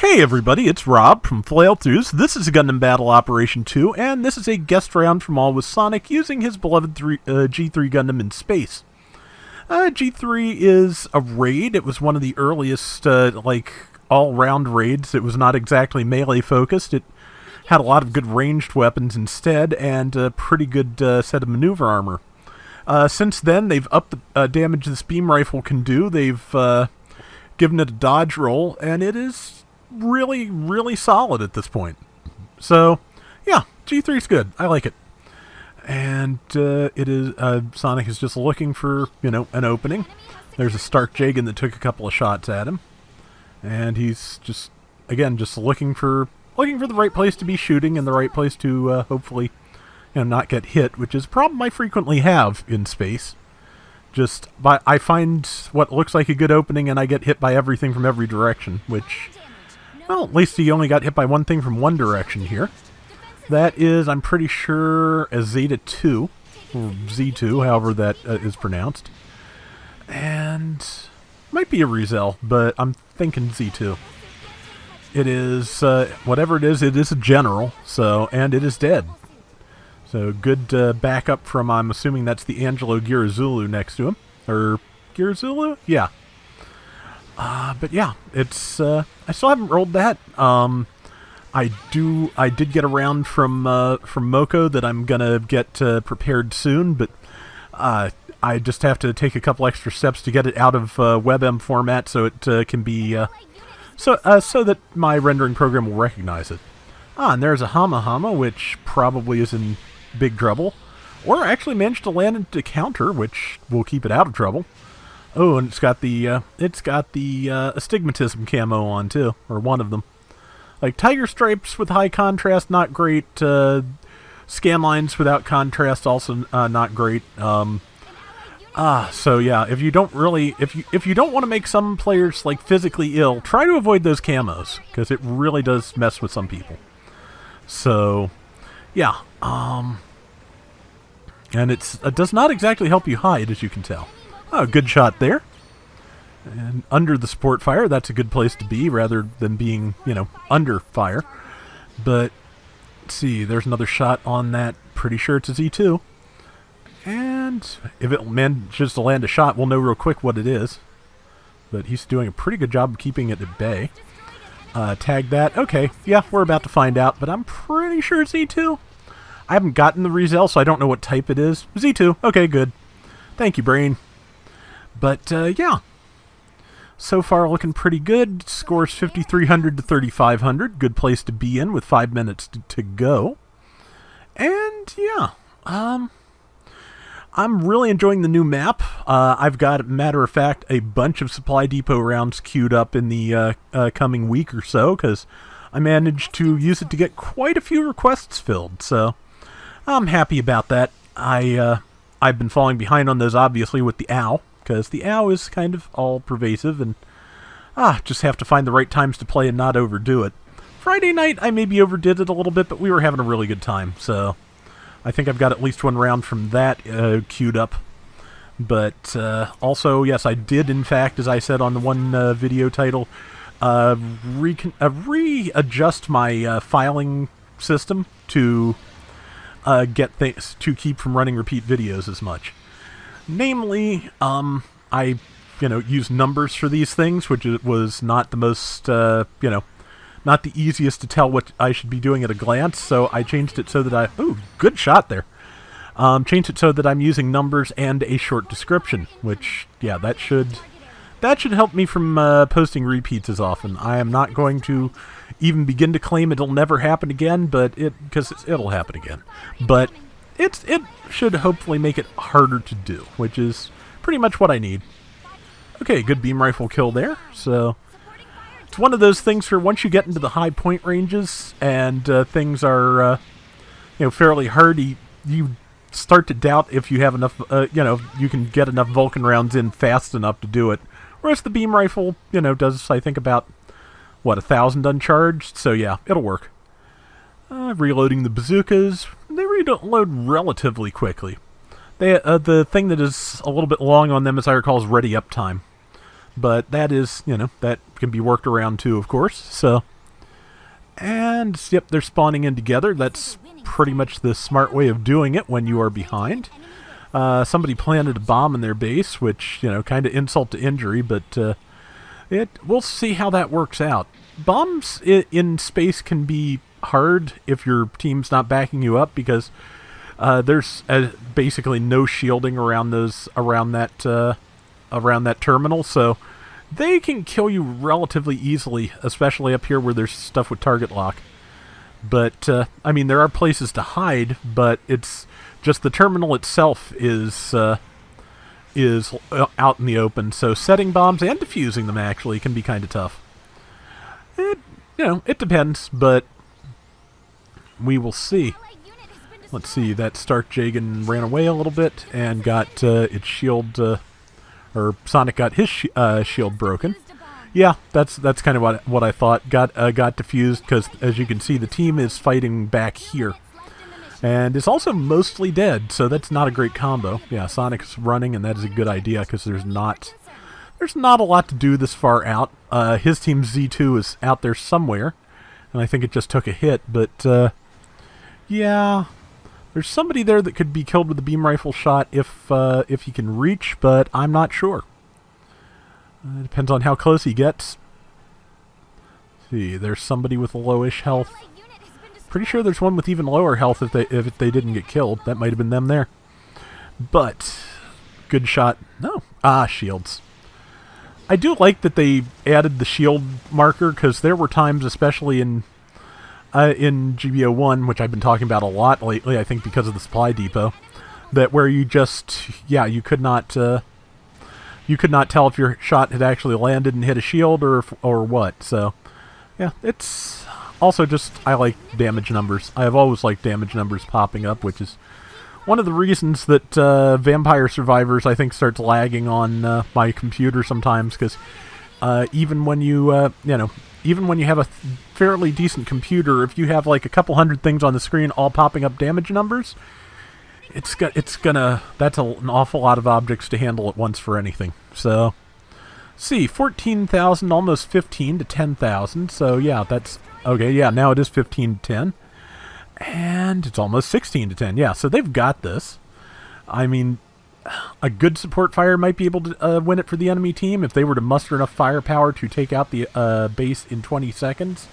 Hey everybody, it's Rob from Flailthroughs. This is a Gundam Battle Operation 2, and this is a guest round from All with Sonic using his beloved G3 Gundam in space. G3 is a raid. It was one of the earliest, all-round raids. It was not exactly melee-focused. It had a lot of good ranged weapons instead, and a pretty good set of maneuver armor. Since then, they've upped the damage this beam rifle can do. They've given it a dodge roll, and it is really, really solid at this point. So, yeah, G3's good. I like it. And it is Sonic is just looking for, an opening. There's a Stark Jagan that took a couple of shots at him. And he's just looking for the right place to be shooting and the right place to hopefully not get hit, which is a problem I frequently have in space. I find what looks like a good opening and I get hit by everything from every direction, which, well, at least he only got hit by one thing from one direction here. That is, I'm pretty sure, a Zeta 2, or Z2, however that is pronounced. And might be a Rizel, but I'm thinking Z2. It is, whatever it is a general, and it is dead. So good backup from, I'm assuming that's the Angelo Girazulu next to him. Or Girazulu? Yeah. But yeah, it's, I still haven't rolled that. I did get around from Moko that I'm gonna get prepared soon, but I just have to take a couple extra steps to get it out of WebM format so it can be, so that my rendering program will recognize it. And there's a Hama, which probably is in big trouble, or actually managed to land into counter, which will keep it out of trouble. Oh, and it's got the astigmatism camo on too, or one of them. Like tiger stripes with high contrast, not great. Scan lines without contrast, also not great. So yeah, if you don't want to make some players like physically ill, try to avoid those camos because it really does mess with some people. So, yeah. And it does not exactly help you hide, as you can tell. Oh, good shot there. And under the support fire, that's a good place to be, rather than being, under fire. But, let's see, there's another shot on that. Pretty sure it's a Z2. And if it manages to land a shot, we'll know real quick what it is. But he's doing a pretty good job of keeping it at bay. Tag that. Okay, yeah, we're about to find out, but I'm pretty sure it's Z2. I haven't gotten the Rizel, so I don't know what type it is. Z2. Okay, good. Thank you, brain. But, yeah. So far, looking pretty good. Scores 5,300 to 3,500. Good place to be in with 5 minutes to go. And, yeah. I'm really enjoying the new map. I've got, matter of fact, a bunch of Supply Depot rounds queued up in the coming week or so, because I managed to use it to get quite a few requests filled, so I'm happy about that. I've been falling behind on those, obviously, with the OW, because the OW is kind of all-pervasive, and just have to find the right times to play and not overdo it. Friday night, I maybe overdid it a little bit, but we were having a really good time, so I think I've got at least one round from that queued up. But also, yes, I did, in fact, as I said on the one video title, readjust my filing system to get things to keep from running repeat videos as much. Namely, I use numbers for these things, which was not the most not the easiest to tell what I should be doing at a glance. So I changed it so that good shot there. Changed it so that I'm using numbers and a short description, which, yeah, that should help me from posting repeats as often. I am not going to even begin to claim it'll never happen again, but because it'll happen again. But it should hopefully make it harder to do, which is pretty much what I need. Okay, good beam rifle kill there. So it's one of those things where once you get into the high point ranges and things are fairly hard, you start to doubt if you have enough, you can get enough Vulcan rounds in fast enough to do it. Whereas the beam rifle, does, I think, about, 1,000 uncharged? So yeah, it'll work. Reloading the bazookas. They reload relatively quickly. The thing that is a little bit long on them, as I recall, is ready up time. but that is, that can be worked around too, of course. So, and yep, they're spawning in together. That's pretty much the smart way of doing it when you are behind. Somebody planted a bomb in their base, which, kind of insult to injury, but we'll see how that works out. Bombs in space can be hard if your team's not backing you up, because there's basically no shielding around that terminal, so they can kill you relatively easily, especially up here where there's stuff with target lock. But I mean, there are places to hide, but it's just the terminal itself is out in the open, so setting bombs and defusing them actually can be kind of tough. It depends, but we will see. Let's see, that Stark Jagan ran away a little bit and got its shield, or Sonic got his shield broken. Yeah, that's kind of what I thought. Got defused because, as you can see, the team is fighting back here. And it's also mostly dead, so that's not a great combo. Yeah, Sonic's running, and that is a good idea, because there's not a lot to do this far out. His team Z2 is out there somewhere, and I think it just took a hit, but yeah, there's somebody there that could be killed with a beam rifle shot if he can reach, but I'm not sure. It depends on how close he gets. Let's see, there's somebody with lowish health. Pretty sure there's one with even lower health if they didn't get killed. That might have been them there. But good shot. No. Shields. I do like that they added the shield marker, because there were times, especially in GBO1, which I've been talking about a lot lately, I think because of the supply depot, that where you just, you could not tell if your shot had actually landed and hit a shield or what. So, yeah, it's also just, I like damage numbers. I have always liked damage numbers popping up, which is one of the reasons that Vampire Survivors, I think, starts lagging on my computer sometimes, because even when you have a fairly decent computer, if you have like a couple hundred things on the screen all popping up damage numbers, that's an awful lot of objects to handle at once for anything. So, see, 14,000, almost 15 to 10,000. So yeah, that's okay. Yeah, now it is 15 to 10, and it's almost 16 to 10. Yeah, so they've got this. I mean, a good support fire might be able to win it for the enemy team if they were to muster enough firepower to take out the base in 20 seconds,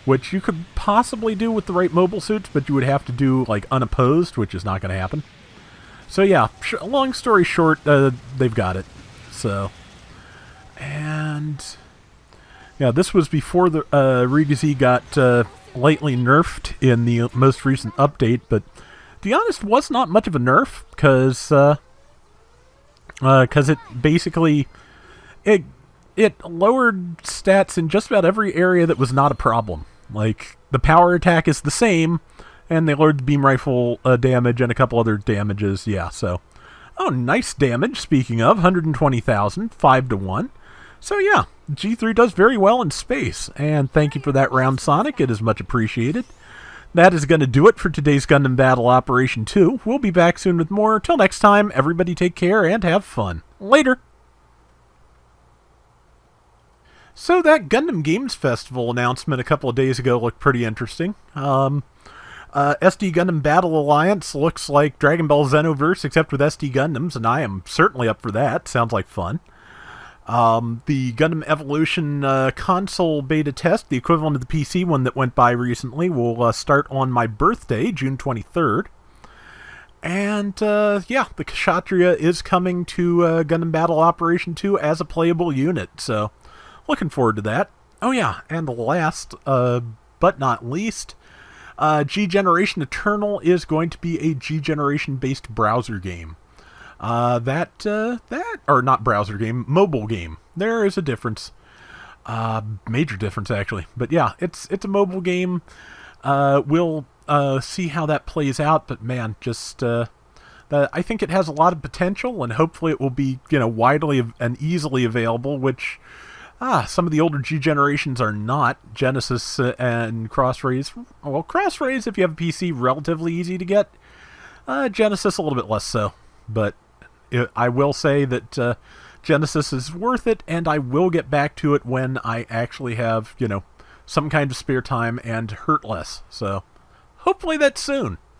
which you could possibly do with the right mobile suits, but you would have to do like unopposed, which is not going to happen. So yeah, long story short, they've got it. So, and yeah, this was before the Riga Z got lightly nerfed in the most recent update, but to be honest, was not much of a nerf, because it basically it lowered stats in just about every area that was not a problem. Like, the power attack is the same, and they lowered the beam rifle damage and a couple other damages. Yeah, so nice damage. Speaking of 120,000, 5 to 1. So yeah, G3 does very well in space, and thank you for that round, Sonic. It is much appreciated. That is going to do it for today's Gundam Battle Operation 2. We'll be back soon with more. Till next time, everybody take care and have fun. Later! So that Gundam Games Festival announcement a couple of days ago looked pretty interesting. SD Gundam Battle Alliance looks like Dragon Ball Xenoverse, except with SD Gundams, and I am certainly up for that. Sounds like fun. The Gundam Evolution console beta test, the equivalent of the PC one that went by recently, will start on my birthday, June 23rd. And, yeah, the Kshatriya is coming to Gundam Battle Operation 2 as a playable unit, so looking forward to that. Oh yeah, and last, but not least, G-Generation Eternal is going to be a G-Generation-based browser game. Or not browser game, mobile game. There is a difference. Major difference, actually. But yeah, it's a mobile game. We'll see how that plays out, but man, just I think it has a lot of potential, and hopefully it will be, widely and easily available, which some of the older G generations are not. Genesis and Crossrays. Well, Crossrays, if you have a PC, relatively easy to get. Genesis, a little bit less so. But I will say that Genesis is worth it, and I will get back to it when I actually have, some kind of spare time and hurt less. So hopefully that's soon.